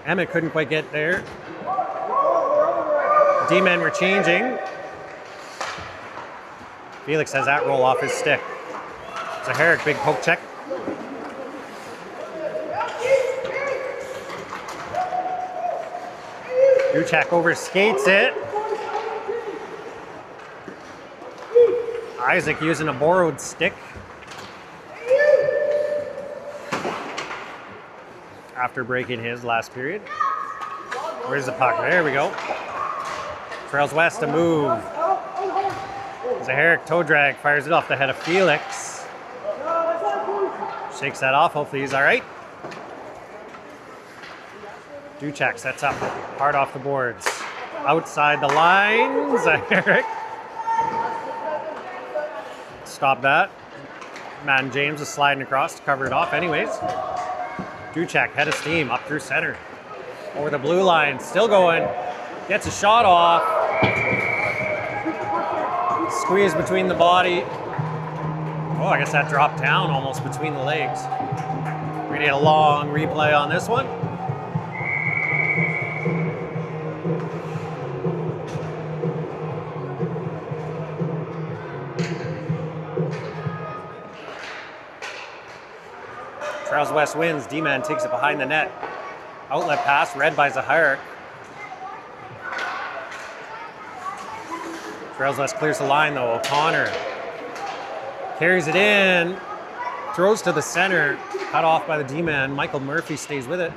Emmett couldn't quite get there. D-men were changing. Felix has that roll off his stick. Zaharik, big poke check. Duchek over skates it. Isaac using a borrowed stick. After breaking his last period. Where's the puck? There we go. Trails West to move. Zaharik toe drag, fires it off the head of Felix. Shakes that off, hopefully he's all right. Duchek sets up, hard off the boards. Outside the line, Zaharik. Stop that. Madden James is sliding across to cover it off anyways. Duchek, head of steam, up through center. Over the blue line, still going. Gets a shot off. Squeeze between the body. Oh, I guess that dropped down almost between the legs. We're gonna get a long replay on this one. Trails West wins. D-man takes it behind the net. Outlet pass, read by Zaharik. Trails West clears the line though. O'Connor carries it in, throws to the center, cut off by the D-man. Michael Murphy stays with it.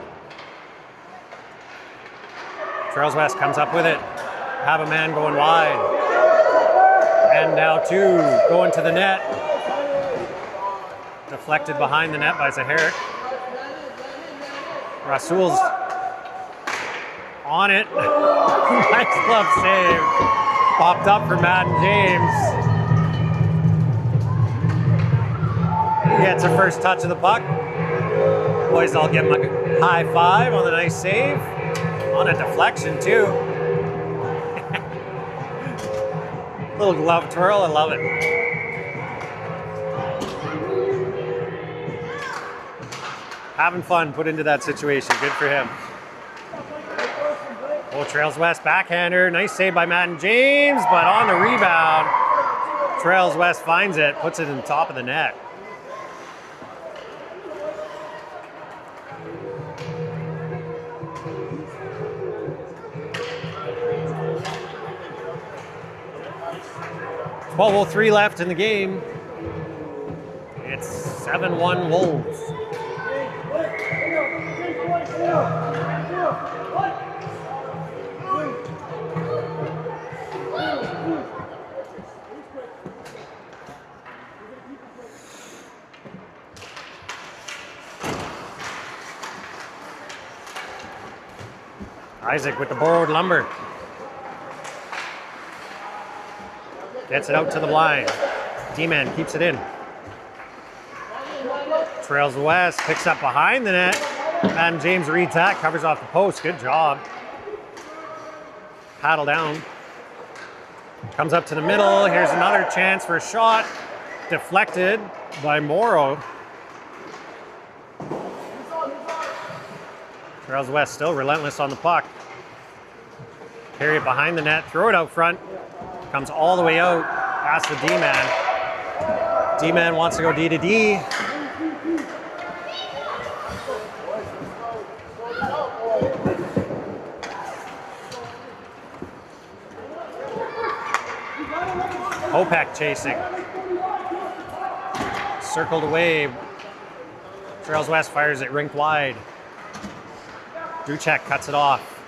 Trails West comes up with it. Have a man going wide. And now two going to the net. Deflected behind the net by Zaharik. Rasul's on it. Nice glove save. Popped up for Madden James. He gets a first touch of the puck. Boys all give him a high five on the nice save. On a deflection too. Little glove twirl, I love it. Having fun put into that situation. Good for him. Oh, Trails West backhander. Nice save by Madden James, but on the rebound, Trails West finds it, puts it in the top of the net. .12:03 left in the game. It's 7-1 Wolves. Isaac with the borrowed lumber. Gets it out to the blind. D-man keeps it in. Trails west, picks up behind the net. Madden James reads that, covers off the post. Good job. Paddle down. Comes up to the middle. Here's another chance for a shot. Deflected by Morrow. Trails west still relentless on the puck. Carry it behind the net, throw it out front. Comes all the way out past the D-man. D-man wants to go D to D. Popek chasing. Circled away. Trails west fires it rink wide. Duchek cuts it off.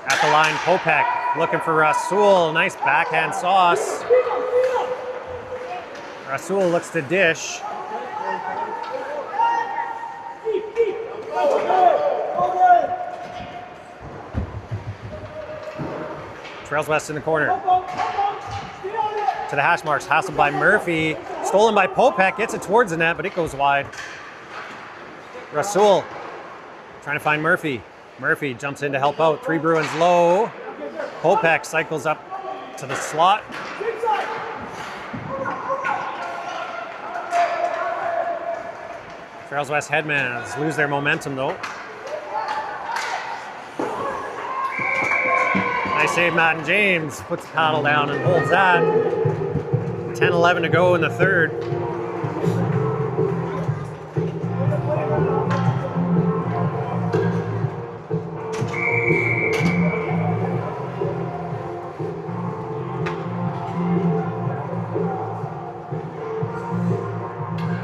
At the line, Popek looking for Rasul. Nice backhand sauce. Rasul looks to dish. Trails west in the corner. To the hash marks, hassled by Murphy. Stolen by Popek, gets it towards the net, but it goes wide. Rasul trying to find Murphy. Murphy jumps in to help out. 3 Bruins low. Popek cycles up to the slot. Trails west headmans lose their momentum though. Nice save, Madden James. Puts the paddle down and holds that. 10-11 to go in the third.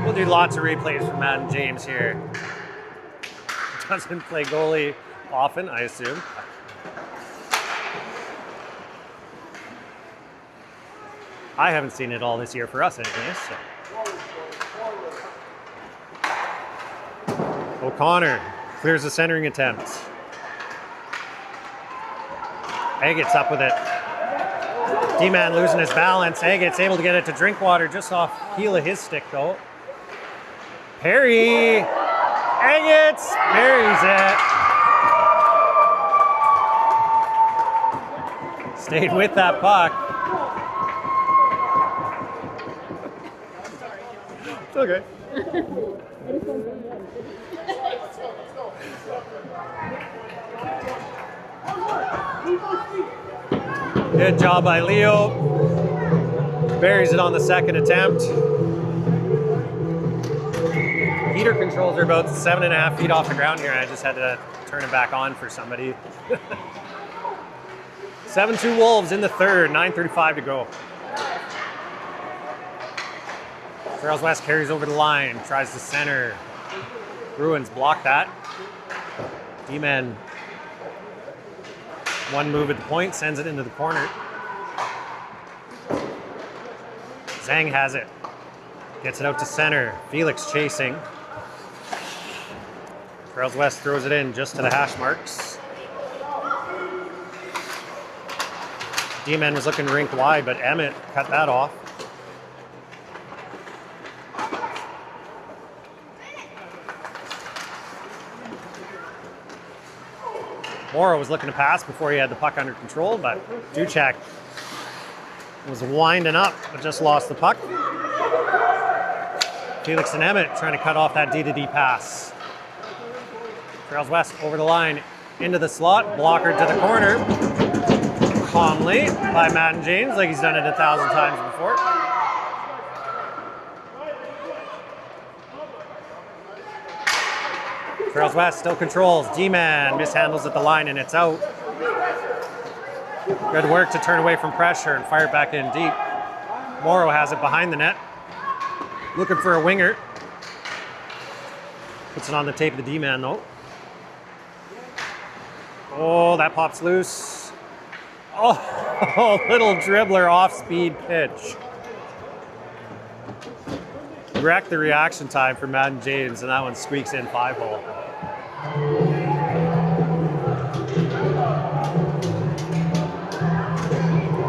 We'll do lots of replays for Madden James here. Doesn't play goalie often, I assume. I haven't seen it all this year for us anyways. So. O'Connor clears the centering attempt. Agat's up with it. D-man losing his balance. Agat's able to get it to Drinkwater just off heel of his stick though. Perry! Agats buries it. Stayed with that puck. Okay. Good job by Leo. Buries it on the second attempt. Heater controls are about 7.5 feet off the ground here. I just had to turn it back on for somebody. 7-2 Wolves in the third, 9:35 to go. Trails west carries over the line, tries to center. Bruins block that. D-man, one move at the point, sends it into the corner. Zhang has it. Gets it out to center. Felix chasing. Trails west throws it in just to the hash marks. D-man was looking rink wide, but Emmett cut that off. Morrow was looking to pass before he had the puck under control, but Duchek was winding up, but just lost the puck. Felix and Emmett trying to cut off that D-to-D pass. Trails west over the line, into the slot, blocker to the corner. Calmly by Madden James, like he's done it 1,000 times before. Trails west still controls. D-man mishandles at the line and it's out. Good work to turn away from pressure and fire it back in deep. Morrow has it behind the net. Looking for a winger. Puts it on the tape of the D-man though. Oh, that pops loose. Oh, little dribbler off-speed pitch. Wrecked the reaction time for Madden James, and that one squeaks in 5-hole.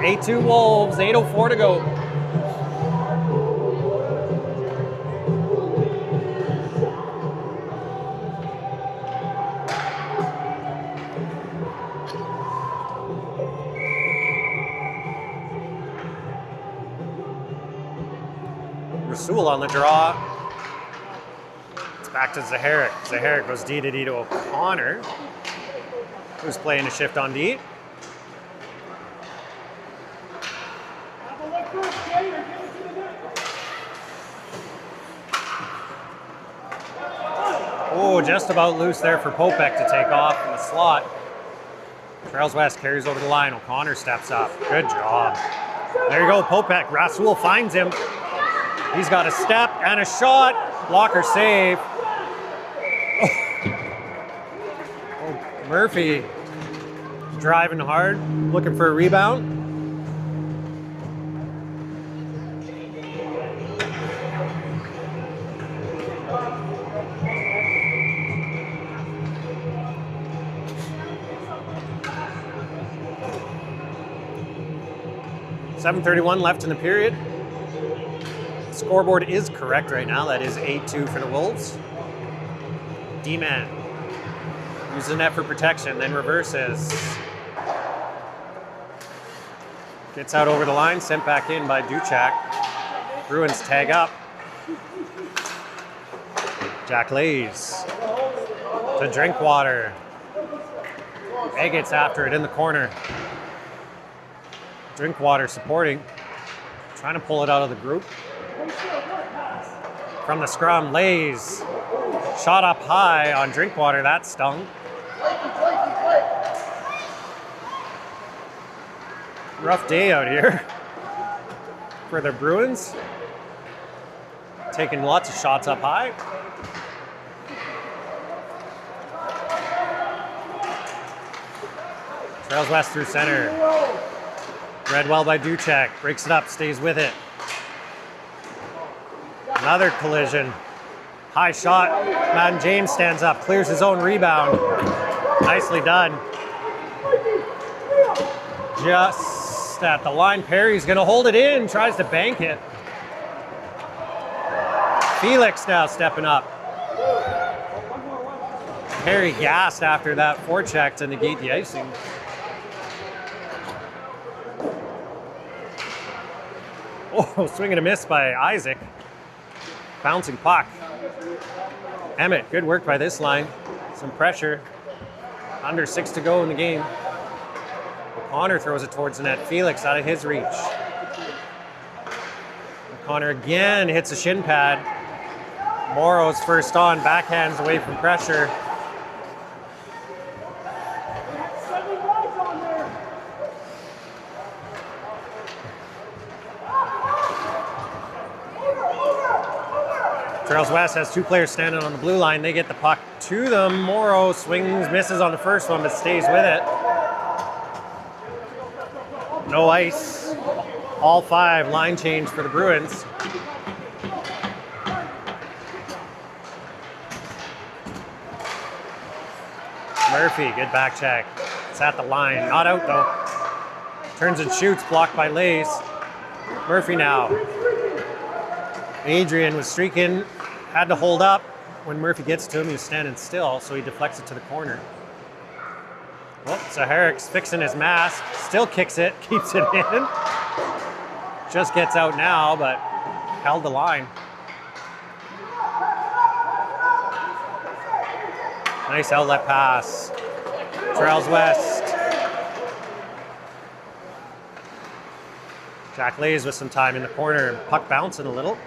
8-2 Wolves, 8:04 to go. Rasul on the draw. It's back to Zaharik. Zaharik goes D to D to O'Connor, who's playing a shift on D. Oh, just about loose there for Popek to take off in the slot. Trails West carries over the line. O'Connor steps up. Good job. There you go, Popek. Rasul finds him. He's got a step and a shot. Blocker save. Oh, Murphy driving hard, looking for a rebound. .7:31 left in the period. Scoreboard is correct right now. That is 8-2 for the Wolves. D-man uses the net for protection, then reverses. Gets out over the line, sent back in by Duchak. Bruins tag up. Jack Lays to Drinkwater. Egg gets after it in the corner. Drinkwater supporting, trying to pull it out of the group. From the scrum, Lays. Shot up high on Drinkwater, that stung. Rough day out here for the Bruins. Taking lots of shots up high. Trails West through center. Read well by Duchek, breaks it up, stays with it. Another collision. High shot. Madden James stands up, clears his own rebound. Nicely done. Just at the line, Perry's gonna hold it in, tries to bank it. Felix now stepping up. Perry gassed after that forecheck to negate the icing. Oh, swing and a miss by Isaac. Bouncing puck. Emmett, good work by this line. Some pressure. Under 6 to go in the game. O'Connor throws it towards the net. Felix out of his reach. O'Connor again hits a shin pad. Morrow's first on, backhands away from pressure. Trails West has two players standing on the blue line. They get the puck to them. Morrow swings, misses on the first one, but stays with it. No ice. All 5, line change for the Bruins. Murphy, good back check. It's at the line, not out though. Turns and shoots, blocked by Lays. Murphy now. Adrian was streaking, had to hold up. When Murphy gets to him, he was standing still, so he deflects it to the corner. Well, Zaharik's fixing his mask, still kicks it, keeps it in. Just gets out now, but held the line. Nice outlet pass. Trails West. Jack Lays with some time in the corner, puck bouncing a little.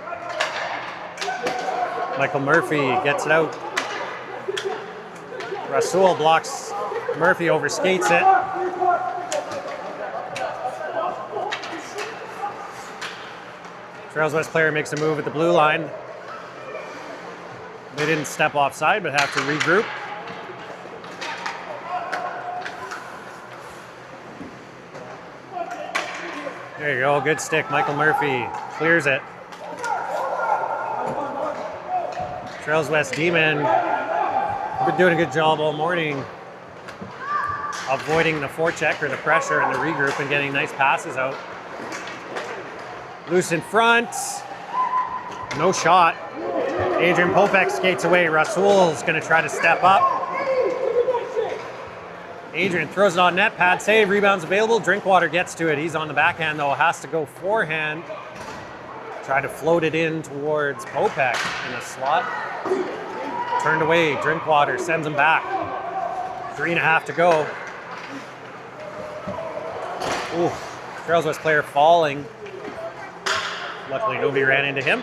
Michael Murphy gets it out. Rasul blocks Murphy, overskates it. Trails West player makes a move at the blue line. They didn't step offside, but have to regroup. There you go, good stick. Michael Murphy clears it. Trails West D-men have been doing a good job all morning. avoiding the forecheck or the pressure and the regroup and getting nice passes out. Loose in front. No shot. Adrian Popek skates away. Rasul's going to try to step up. Adrian throws it on net. Pad save. Rebounds available. Drinkwater gets to it. He's on the backhand, though. Has to go forehand. Try to float it in towards Popek in the slot. Turned away. Drinkwater sends him back. 3.5 to go. Ooh, Trails West player falling. Luckily, nobody ran into him.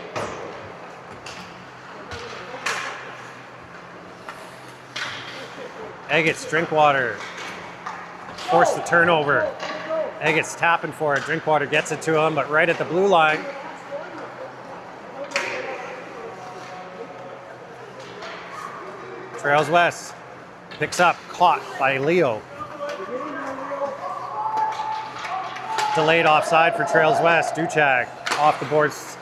Eggett's Drinkwater. Force the turnover. Eggett's tapping for it. Drinkwater gets it to him, but right at the blue line. Trails West picks up, caught by Leo. Delayed offside for Trails West. Duchak off the boards.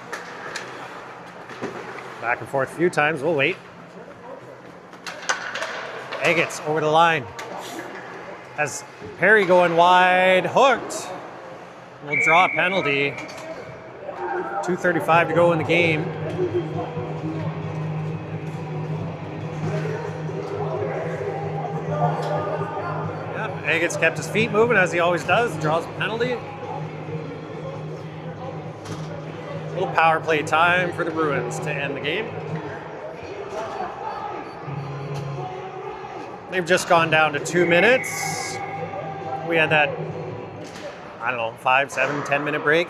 Back and forth a few times. We'll wait. Eggett's over the line. Has Perry going wide, hooked. We'll draw a penalty. 2:35 to go in the game. Yep, Eggett's kept his feet moving as he always does. Draws a penalty. A little power play time for the Bruins to end the game. They've just gone down to 2 minutes. We had that, 5, 7, 10-minute break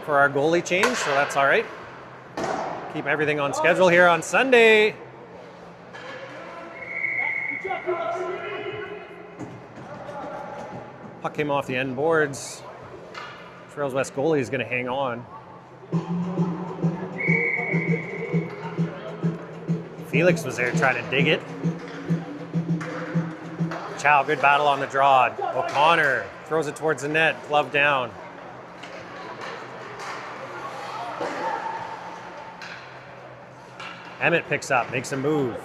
for our goalie change, so that's all right. Keep everything on schedule here on Sunday. Puck came off the end boards. Trails West goalie is going to hang on. Felix was there trying to dig it. Chow, good battle on the draw. O'Connor throws it towards the net, glove down. Emmett picks up, makes a move.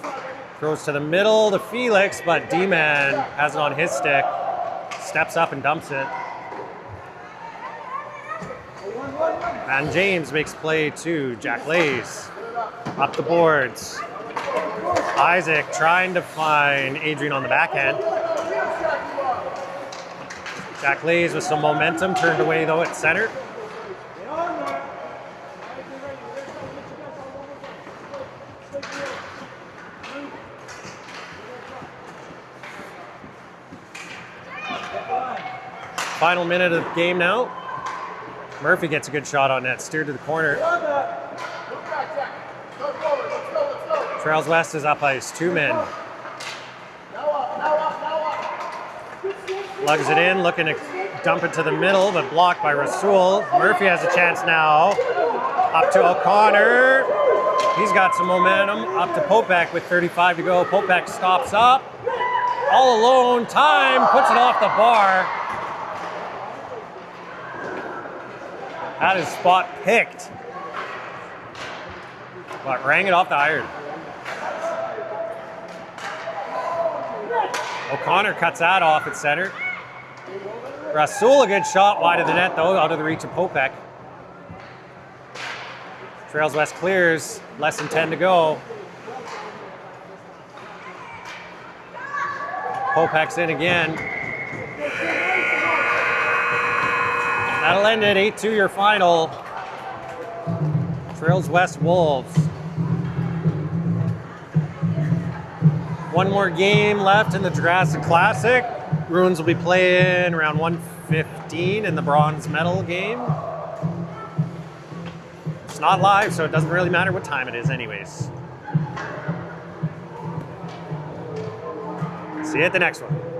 Throws to the middle to Felix, but D-Man has it on his stick. Steps up and dumps it. And James makes play to Jack Lays. Up the boards. Isaac trying to find Adrian on the backhand. Jack Lays with some momentum, turned away though at center. Final minute of the game now. Murphy gets a good shot on net, steered to the corner. Trails West is up ice, 2 men. Lugs it in, looking to dump it to the middle, but blocked by Rasul. Murphy has a chance now. Up to O'Connor. He's got some momentum. Up to Popek with 35 to go. Popek stops up. All alone, time, puts it off the bar. Had his spot picked, but rang it off the iron. O'Connor cuts that off at center. Rasul, a good shot wide of the net though, out of the reach of Popek. Trails West clears, less than 10 to go. Popek's in again. That'll end it, 8-2 your final. Trails West Wolves. One more game left in the Jurassic Classic. Bruins will be playing around 1:15 in the bronze medal game. It's not live, so it doesn't really matter what time it is anyways. See you at the next one.